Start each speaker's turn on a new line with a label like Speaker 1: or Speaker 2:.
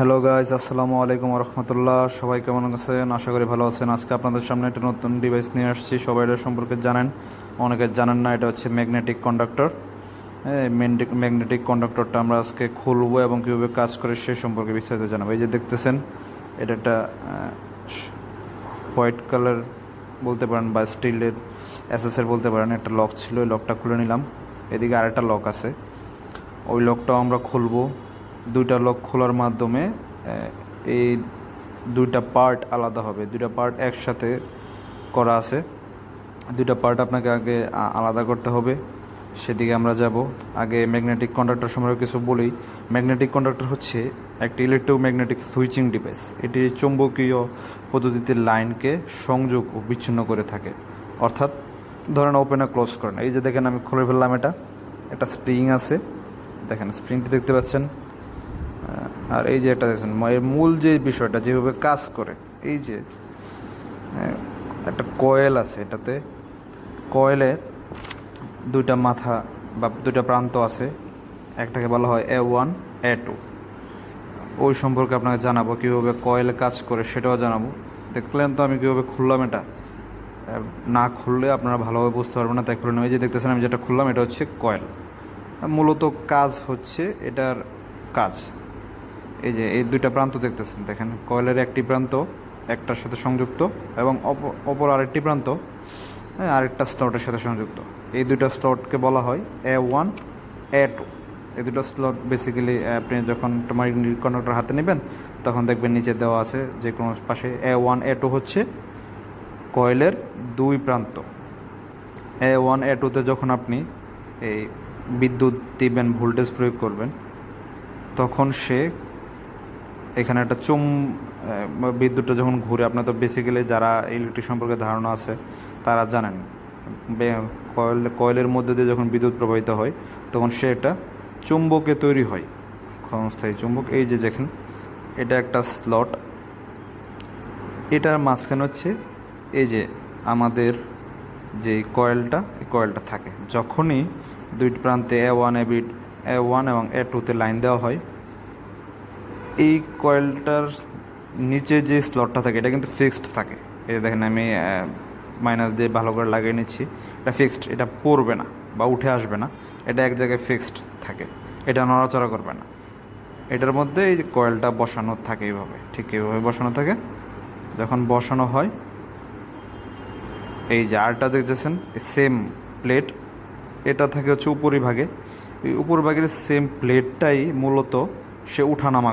Speaker 1: Hello guys, আসসালামু আলাইকুম রহমতুল্লাহ। সবাই কেমন আছেন? আশা করি ভালো আছেন। আজকে আপনাদের সামনে একটা নতুন ডিভাইস নিয়ে আসছি। সবাই এটা সম্পর্কে জানেন, অনেকে জানেন না। এটা হচ্ছে ম্যাগনেটিক কন্ডাক্টর। হ্যাঁ, ম্যাগনেটিক কন্ডাক্টরটা আমরা আজকে খুলবো এবং কীভাবে কাজ করে সে সম্পর্কে বিস্তারিত জানাবো। এই যে দেখতেছেন, এটা একটা হোয়াইট কালার বলতে পারেন বা স্টিলের এসএসের বলতে পারেন। একটা লক ছিল, ওই লকটা খুলে নিলাম। এদিকে আরেকটা লক আছে, ওই লকটাও আমরা খুলবো। দুইটা লক খোলার মাধ্যমে এই দুইটা পার্ট আলাদা হবে। দুইটা পার্ট একসাথে করা আছে, দুইটা পার্ট আপনাকে আগে আলাদা করতে হবে। সেদিকে আমরা যাব। আগে ম্যাগনেটিক কন্ডাক্টর সম্পর্কে কিছু বলি। ম্যাগনেটিক কন্ডাক্টর হচ্ছে একটি ইলেকট্রোম্যাগনেটিক সুইচিং ডিভাইস। এটি চৌম্বকীয় পদ্ধতিতে লাইনকে সংযোগ ও বিচ্ছিন্ন করে থাকে, অর্থাৎ ধরেন ওপেন আর ক্লোজ করেন। এই যে দেখেন, আমি খুলে ফেললাম। এটা স্প্রিং আছে, দেখেন স্প্রিংটি দেখতে পাচ্ছেন। আর এই যে একটা দেখছেন, এর মূল যে বিষয়টা যেভাবে কাজ করে, এই যে একটা কয়েল আছে। এটাতে কয়েলের দুইটা মাথা বা দুইটা প্রান্ত আছে। একটাকে বলা হয় A1 A2। ওই সম্পর্কে আপনাকে জানাবো, কীভাবে কয়েল কাজ করে সেটাও জানাবো। দেখলেন তো আমি কীভাবে খুললাম। এটা না খুললে আপনারা ভালোভাবে বুঝতে পারবেন না, তাই খুলে নেব। এই যে দেখতেছেন, আমি যেটা খুললাম এটা হচ্ছে কয়েল। মূলত কাজ হচ্ছে এটার কাজ, এই যে এই দুইটা প্রান্ত দেখতেছেন, দেখেন কয়েলের একটি প্রান্ত একটার সাথে সংযুক্ত এবং অপর আরেকটি প্রান্ত আরেকটা স্লটের সাথে সংযুক্ত। এই দুইটা স্লটকে বলা হয় A1 A2। এই দুটো স্লট বেসিক্যালি আপনি যখন তোমার কন্ডাক্টর হাতে নেবেন তখন দেখবেন নিচে দেওয়া আছে যে কোনো পাশে। A1 A2 হচ্ছে কয়েলের দুই প্রান্ত। A1 A2-তে যখন আপনি এই বিদ্যুৎ দিবেন, ভোল্টেজ প্রয়োগ করবেন, তখন সে এখানে একটা বিদ্যুৎটা যখন ঘুরে, আপনার তো বেসিক্যালি যারা ইলেকট্রিক সম্পর্কে ধারণা আছে তারা জানেন, কয়েলের মধ্যে দিয়ে যখন বিদ্যুৎ প্রবাহিত হয় তখন সে একটা চুম্বকে তৈরি হয়, ক্ষণস্থায়ী চুম্বক। এই যে দেখেন, এটা একটা স্লট, এটার মাঝখানে হচ্ছে এই যে আমাদের যে কয়েলটা, এই কয়েলটা থাকে। যখনই দুই প্রান্তে A1 এবং A2-তে লাইন দেওয়া হয়, এই কয়েলটার নিচে যে স্লটটা থাকে এটা কিন্তু ফিক্সড থাকে। এই দেখেন, আমি মাইনাস দিয়ে ভালো করে লাগিয়ে নিচ্ছি। এটা ফিক্সড, এটা পড়বে না বা উঠে আসবে না। এটা এক জায়গায় ফিক্সড থাকে, এটা নড়াচড়া করবে না। এটার মধ্যে এই কয়েলটা বসানো থাকে, এইভাবে, ঠিক এইভাবে বসানো থাকে। যখন বসানো হয়, এই যে আরটা দেখতেছেন, সেম প্লেট, এটা থাকে হচ্ছে উপরিভাগে। এই উপরভাগের সেম প্লেটটাই মূলত সে উঠানামা